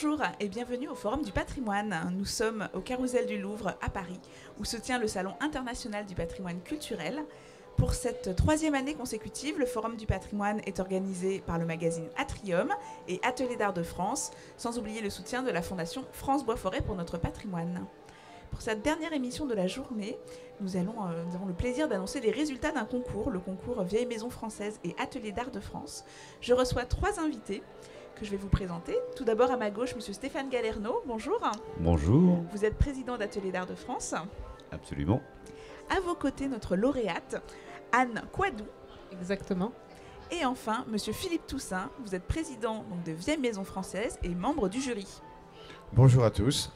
Bonjour et bienvenue au Forum du patrimoine. Nous sommes au Carrousel du Louvre à Paris, où se tient le Salon international du patrimoine culturel. Pour cette troisième année consécutive, le Forum du patrimoine est organisé par le magazine Atrium et Ateliers d'art de France, sans oublier le soutien de la Fondation France Bois-Forêt pour notre patrimoine. Pour cette dernière émission de la journée, nous avons le plaisir d'annoncer les résultats d'un concours, le concours Vieille Maison Française et Ateliers d'art de France. Je reçois 3 invités que je vais vous présenter. Tout d'abord, à ma gauche, monsieur Stéphane Galerno. Bonjour. Bonjour. Vous êtes président d'Ateliers d'art de France. Absolument. À vos côtés, notre lauréate, Anne Coidou. Exactement. Et enfin, monsieur Philippe Toussaint. Vous êtes président donc, de Vieille Maison Française et membre du jury. Bonjour à tous.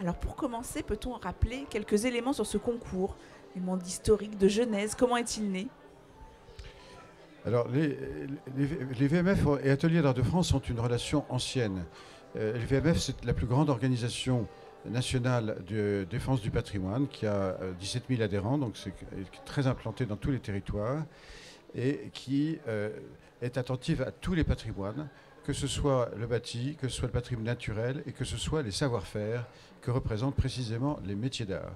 Alors pour commencer, peut-on rappeler quelques éléments sur ce concours, éléments d'historique, de genèse, comment est-il né ? Alors, les VMF et Ateliers d'art de France ont une relation ancienne. Les VMF, c'est la plus grande organisation nationale de défense du patrimoine qui a 17 000 adhérents, donc c'est très implanté dans tous les territoires et qui est attentive à tous les patrimoines, que ce soit le bâti, que ce soit le patrimoine naturel et que ce soit les savoir-faire que représentent précisément les métiers d'art.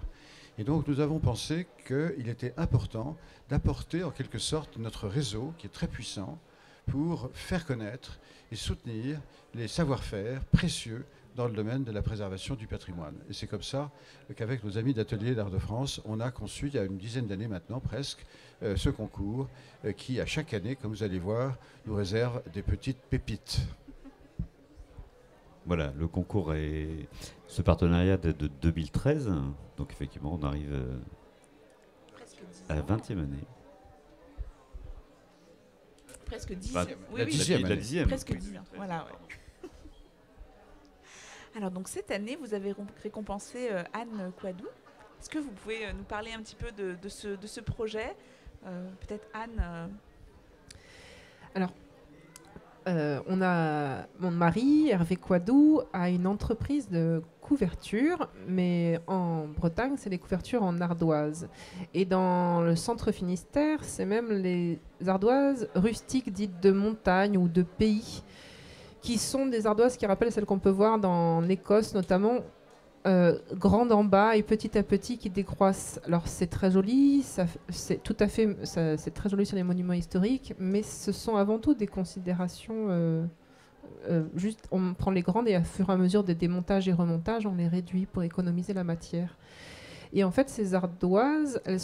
Et donc nous avons pensé qu'il était important d'apporter en quelque sorte notre réseau, qui est très puissant, pour faire connaître et soutenir les savoir-faire précieux dans le domaine de la préservation du patrimoine. Et c'est comme ça qu'avec nos amis d'Ateliers d'art de France, on a conçu, il y a une dizaine d'années maintenant presque, ce concours qui, à chaque année, comme vous allez voir, nous réserve des petites pépites. Voilà, le concours est... Ce partenariat date de 2013, donc effectivement on arrive à la 20e année. Presque 10. La Oui, dixième. Presque 10. Voilà, ouais. Alors donc cette année, vous avez récompensé Anne Coidou. Est-ce que vous pouvez nous parler un petit peu de ce projet peut-être Anne Alors, on a mon mari, Hervé Coidou, a une entreprise de couverture, mais en Bretagne, c'est les couvertures en ardoise. Et dans le centre Finistère, c'est même les ardoises rustiques dites de montagne ou de pays, qui sont des ardoises qui rappellent celles qu'on peut voir dans l'Écosse notamment, grandes en bas et petit à petit qui décroissent. Alors c'est très joli, c'est très joli sur les monuments historiques, mais ce sont avant tout des considérations. Juste, on prend les grandes et à fur et à mesure des démontages et remontages, on les réduit pour économiser la matière. Et en fait, ces ardoises, elles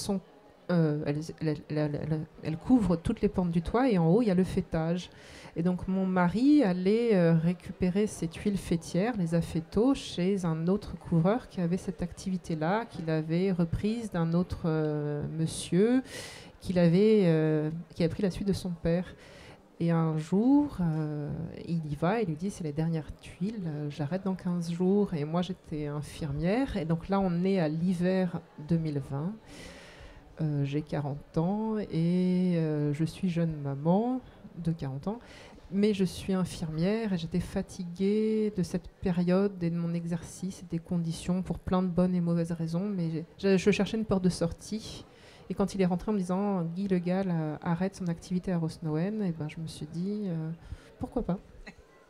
couvrent toutes les pentes du toit et en haut, il y a le faîtage. Et donc mon mari allait récupérer ces tuiles faîtières, les affétos, chez un autre couvreur qui avait cette activité-là, qu'il avait reprise d'un autre monsieur qui a pris la suite de son père. Et un jour, il y va et lui dit c'est les dernières tuiles, j'arrête dans 15 jours. Et moi j'étais infirmière et donc là on est à l'hiver 2020. J'ai 40 ans et je suis jeune maman de 40 ans, mais je suis infirmière et j'étais fatiguée de cette période et de mon exercice et des conditions pour plein de bonnes et mauvaises raisons, mais je cherchais une porte de sortie. Et quand il est rentré en me disant Guy Le Gall arrête son activité à Rosnowen, et ben je me suis dit pourquoi pas.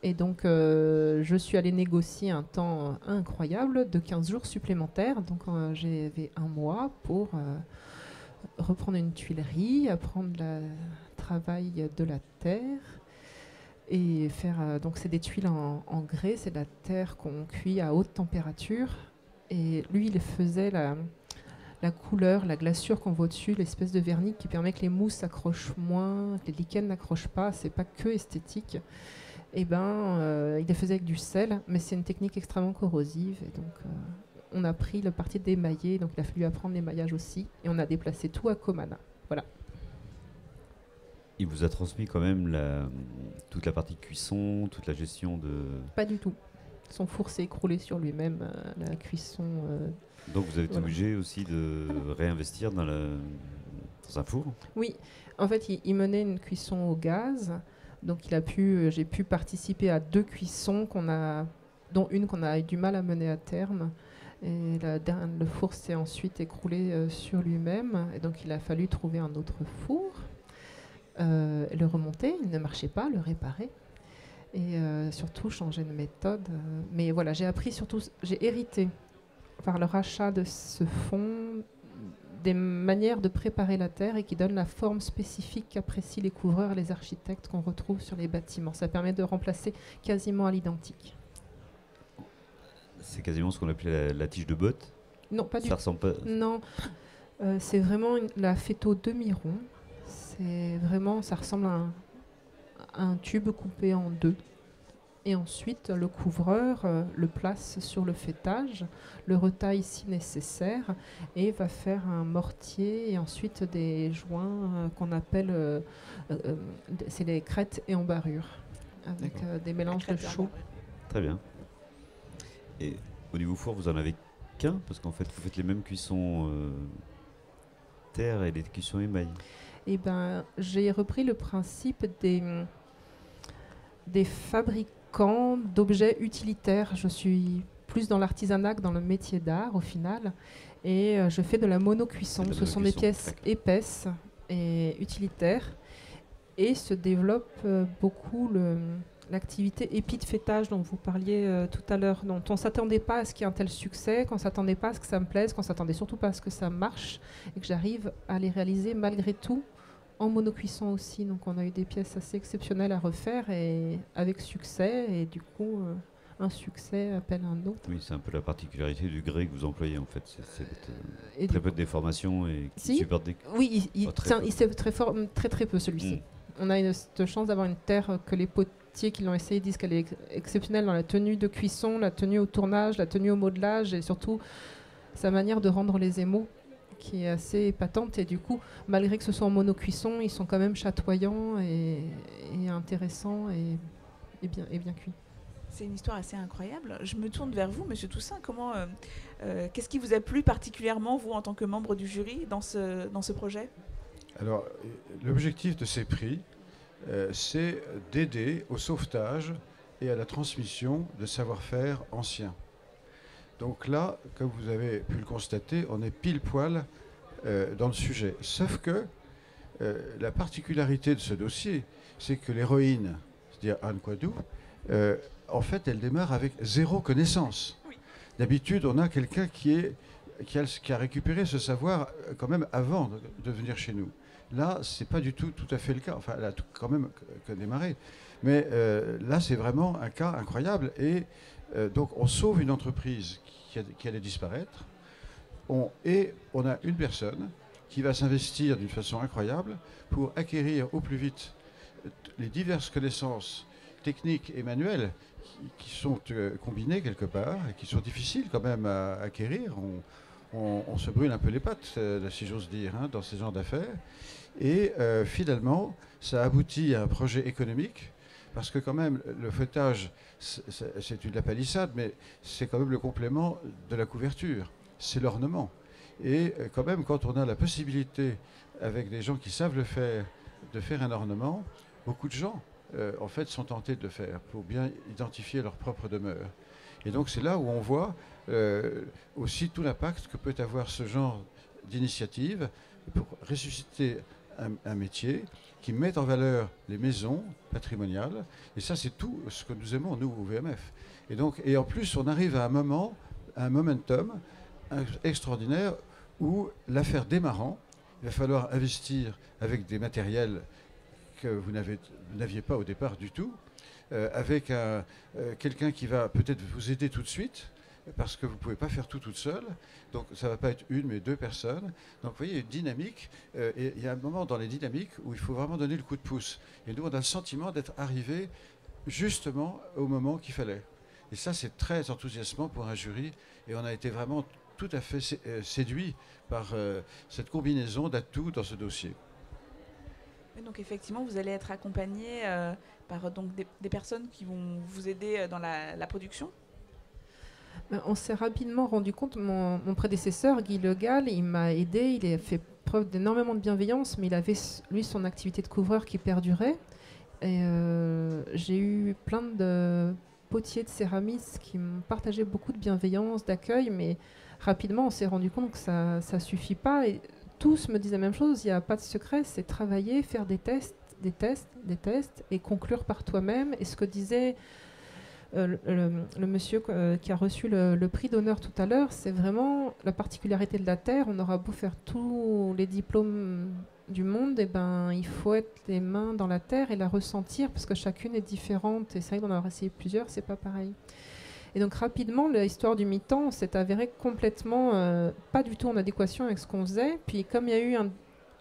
Et donc je suis allée négocier un temps incroyable de 15 jours supplémentaires, donc j'avais un mois pour reprendre une tuilerie, apprendre le travail de la terre et faire. Donc, c'est des tuiles en grès, c'est de la terre qu'on cuit à haute température. Et lui, il faisait la couleur, la glaçure qu'on voit au-dessus, l'espèce de vernis qui permet que les mousses s'accrochent moins, que les lichens n'accrochent pas. C'est pas que esthétique. Et il les faisait avec du sel, mais c'est une technique extrêmement corrosive. Et donc, on a pris le parti d'émailler, donc il a fallu apprendre l'émaillage aussi, et on a déplacé tout à Comana. Voilà. Il vous a transmis quand même toute la partie cuisson, toute la gestion de... Pas du tout. Son four s'est écroulé sur lui-même, la cuisson... Donc vous avez été obligé aussi de réinvestir dans un four ? Oui, en fait il menait une cuisson au gaz, donc j'ai pu participer à 2 cuissons dont une qu'on a eu du mal à mener à terme. Et le four s'est ensuite écroulé sur lui-même, et donc il a fallu trouver un autre four, le remonter, il ne marchait pas, le réparer. et surtout changer de méthode. Mais voilà, j'ai appris surtout, j'ai hérité par le rachat de ce fonds des manières de préparer la terre et qui donnent la forme spécifique qu'apprécient les couvreurs et les architectes qu'on retrouve sur les bâtiments. Ça permet de remplacer quasiment à l'identique. C'est quasiment ce qu'on appelait la tige de botte. Non, pas du tout. Ça ressemble pas. Non, c'est vraiment la phéto demi-rond. C'est vraiment, ça ressemble à un tube coupé en deux. Et ensuite, le couvreur le place sur le faîtage, le retaille si nécessaire, et va faire un mortier et ensuite des joints qu'on appelle, c'est les crêtes et embarrures, avec des mélanges de chaux. Très bien. Et au niveau four, vous en avez qu'un? Parce qu'en fait, vous faites les mêmes cuissons terre et les cuissons émail. Eh ben, j'ai repris le principe des fabricants d'objets utilitaires. Je suis plus dans l'artisanat que dans le métier d'art au final. Et je fais de la monocuisson. Ce sont des pièces épaisses et utilitaires. Et se développe beaucoup l'activité épi de fêtage dont vous parliez tout à l'heure, dont on ne s'attendait pas à ce qu'il y ait un tel succès, qu'on ne s'attendait pas à ce que ça me plaise, qu'on ne s'attendait surtout pas à ce que ça marche, et que j'arrive à les réaliser malgré tout en monocuisson aussi. Donc on a eu des pièces assez exceptionnelles à refaire et avec succès, et du coup un succès appelle un autre. Oui, c'est un peu la particularité du grès que vous employez en fait, c'est Et très peu de déformation et qui supporte des... Oui, il s'est très fort, très peu celui-ci. On a cette chance d'avoir une terre que les potiers qui l'ont essayé disent qu'elle est exceptionnelle dans la tenue de cuisson, la tenue au tournage, la tenue au modelage et surtout sa manière de rendre les émaux qui est assez épatante. Et du coup, malgré que ce soit en monocuisson, ils sont quand même chatoyants et intéressants et bien cuits. C'est une histoire assez incroyable. Je me tourne vers vous, Monsieur Toussaint. Qu'est-ce qui vous a plu particulièrement, vous, en tant que membre du jury, dans ce projet ? Alors, l'objectif de ces prix, c'est d'aider au sauvetage et à la transmission de savoir-faire anciens. Donc là, comme vous avez pu le constater, on est pile poil dans le sujet. Sauf que la particularité de ce dossier, c'est que l'héroïne, c'est-à-dire Anne Coidou, en fait, elle démarre avec zéro connaissance. Oui. D'habitude, on a quelqu'un qui a récupéré ce savoir quand même avant de venir chez nous. Là, c'est pas du tout à fait le cas. Enfin, elle a quand même que démarré. Mais là, c'est vraiment un cas incroyable. Et donc, on sauve une entreprise qui allait disparaître. Et on a une personne qui va s'investir d'une façon incroyable pour acquérir au plus vite les diverses connaissances techniques et manuelles qui sont combinées quelque part et qui sont difficiles quand même à acquérir. On se brûle un peu les pattes, si j'ose dire, hein, dans ces genres d'affaires. Et finalement, ça aboutit à un projet économique, parce que quand même, le feuilletage, c'est de la palissade, mais c'est quand même le complément de la couverture. C'est l'ornement. Et quand même, quand on a la possibilité, avec des gens qui savent le faire, de faire un ornement, beaucoup de gens, en fait, sont tentés de le faire pour bien identifier leur propre demeure. Et donc, c'est là où on voit aussi tout l'impact que peut avoir ce genre d'initiative pour ressusciter un métier qui met en valeur les maisons patrimoniales. Et ça, c'est tout ce que nous aimons, nous, au VMF. Et en plus, on arrive à un momentum extraordinaire où l'affaire démarrant, il va falloir investir avec des matériels que vous n'aviez pas au départ du tout, avec quelqu'un qui va peut-être vous aider tout de suite, parce que vous ne pouvez pas faire tout toute seule. Donc ça ne va pas être une, mais deux personnes. Donc vous voyez, une dynamique. Et il y a un moment dans les dynamiques où il faut vraiment donner le coup de pouce. Et nous, on a le sentiment d'être arrivé justement au moment qu'il fallait. Et ça, c'est très enthousiasmant pour un jury. Et on a été vraiment tout à fait séduit par cette combinaison d'atouts dans ce dossier. Et donc effectivement, vous allez être accompagné par donc, des personnes qui vont vous aider dans la production. On s'est rapidement rendu compte, mon prédécesseur, Guy Le Gall, il m'a aidé, il a fait preuve d'énormément de bienveillance, mais il avait, lui, son activité de couvreur qui perdurait. Et j'ai eu plein de potiers de céramistes qui m'ont partagé beaucoup de bienveillance, d'accueil, mais rapidement, on s'est rendu compte que ça ne suffit pas. Et tous me disaient la même chose, il n'y a pas de secret, c'est travailler, faire des tests, tests et conclure par toi-même. Et ce que disait le monsieur qui a reçu le prix d'honneur tout à l'heure, c'est vraiment la particularité de la Terre. On aura beau faire tous les diplômes du monde, et ben, il faut être les mains dans la Terre et la ressentir, parce que chacune est différente. Et c'est vrai qu'on en a essayé plusieurs, c'est pas pareil. Et donc rapidement, l'histoire du mi-temps s'est avérée complètement pas du tout en adéquation avec ce qu'on faisait. Puis comme il y a eu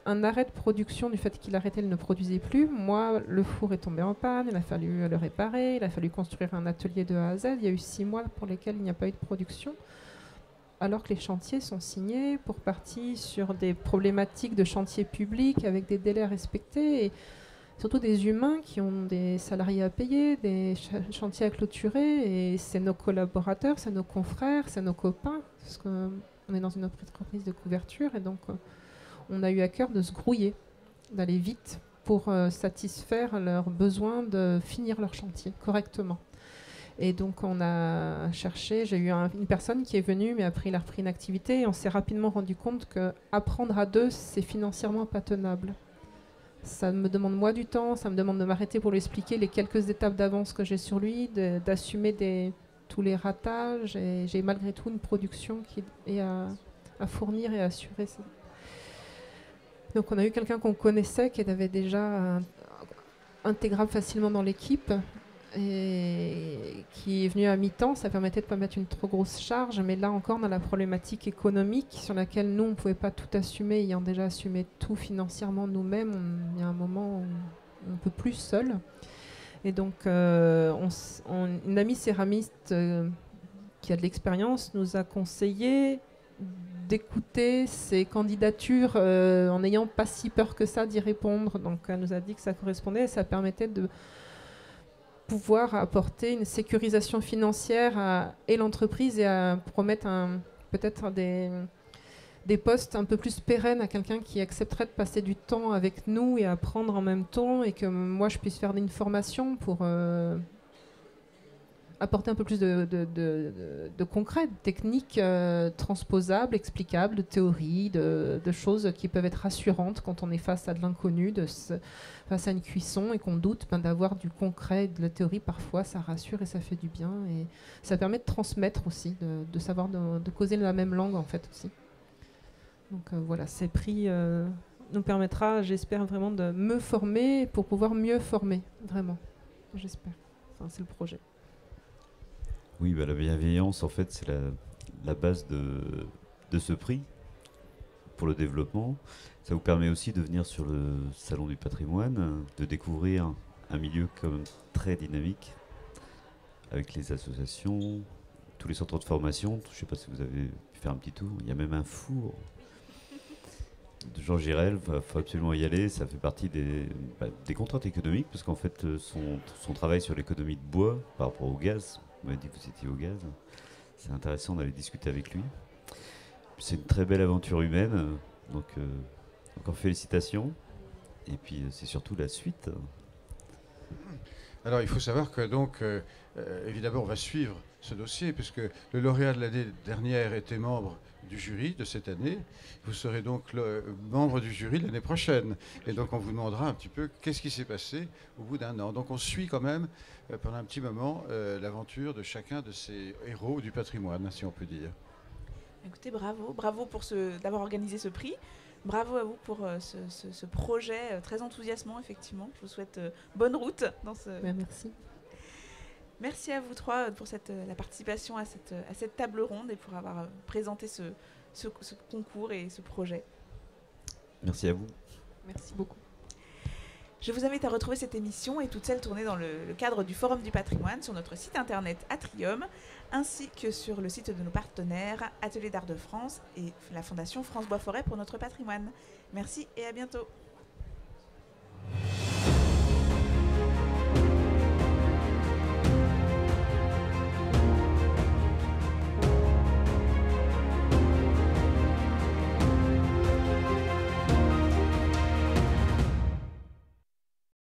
un arrêt de production du fait qu'il arrêtait, il ne produisait plus, moi, le four est tombé en panne, il a fallu le réparer, il a fallu construire un atelier de A à Z. Il y a eu 6 mois pour lesquels il n'y a pas eu de production, alors que les chantiers sont signés pour partie sur des problématiques de chantier public avec des délais à respecter. Et surtout des humains qui ont des salariés à payer, des chantiers à clôturer, et c'est nos collaborateurs, c'est nos confrères, c'est nos copains, parce qu'on est dans une entreprise de couverture, et donc on a eu à cœur de se grouiller, d'aller vite pour satisfaire leurs besoins de finir leur chantier correctement. Et donc on a cherché, j'ai eu une personne qui est venue, mais après il a repris une activité, et on s'est rapidement rendu compte qu'apprendre à deux, c'est financièrement pas tenable. Ça me demande moi du temps, ça me demande de m'arrêter pour lui expliquer les quelques étapes d'avance que j'ai sur lui, d'assumer tous les ratages, et j'ai malgré tout une production qui est à fournir et à assurer. Donc on a eu quelqu'un qu'on connaissait qui avait déjà intégrable facilement dans l'équipe et qui est venu à mi-temps. Ça permettait de ne pas mettre une trop grosse charge, mais là encore dans la problématique économique sur laquelle nous on ne pouvait pas tout assumer, ayant déjà assumé tout financièrement nous-mêmes, il y a un moment où on ne peut plus seul. Et donc une amie céramiste qui a de l'expérience nous a conseillé d'écouter ces candidatures en n'ayant pas si peur que ça d'y répondre. Donc elle nous a dit que ça correspondait et ça permettait de pouvoir apporter une sécurisation financière à l'entreprise et à promettre peut-être des postes un peu plus pérennes à quelqu'un qui accepterait de passer du temps avec nous et apprendre en même temps, et que moi je puisse faire une formation pour apporter un peu plus de concret, de techniques transposables, explicables, de théories, de choses qui peuvent être rassurantes quand on est face à de l'inconnu, face à une cuisson et qu'on doute, d'avoir du concret, de la théorie. Parfois ça rassure et ça fait du bien, et ça permet de transmettre aussi, de savoir de causer la même langue en fait aussi. Donc voilà, ces prix nous permettra, j'espère vraiment, de me former pour pouvoir mieux former, vraiment, j'espère. Enfin, c'est le projet. Oui, la bienveillance, en fait, c'est la base de ce prix pour le développement. Ça vous permet aussi de venir sur le Salon du patrimoine, de découvrir un milieu comme très dynamique, avec les associations, tous les centres de formation. Je ne sais pas si vous avez pu faire un petit tour. Il y a même un four de Jean Girel. Il faut absolument y aller. Ça fait partie des contraintes économiques, parce qu'en fait, son travail sur l'économie de bois par rapport au gaz, vous m'avez dit que vous étiez au gaz, c'est intéressant d'aller discuter avec lui. C'est une très belle aventure humaine, donc encore félicitations. Et puis c'est surtout la suite. Alors il faut savoir que donc évidemment on va suivre ce dossier, puisque le lauréat de l'année dernière était membre du jury de cette année. Vous serez donc membre du jury l'année prochaine. Et donc on vous demandera un petit peu qu'est-ce qui s'est passé au bout d'un an. Donc on suit quand même pendant un petit moment l'aventure de chacun de ces héros du patrimoine, si on peut dire. Écoutez, bravo pour d'avoir organisé ce prix. Bravo à vous pour ce projet très enthousiasmant, effectivement. Je vous souhaite bonne route dans ce... Merci. Merci à vous trois pour la participation à cette table ronde et pour avoir présenté ce concours et ce projet. Merci à vous. Merci beaucoup. Je vous invite à retrouver cette émission et toutes celles tournées dans le cadre du Forum du patrimoine sur notre site internet Atrium, ainsi que sur le site de nos partenaires Atelier d'Art de France et la Fondation France Bois Forêt pour notre patrimoine. Merci et à bientôt.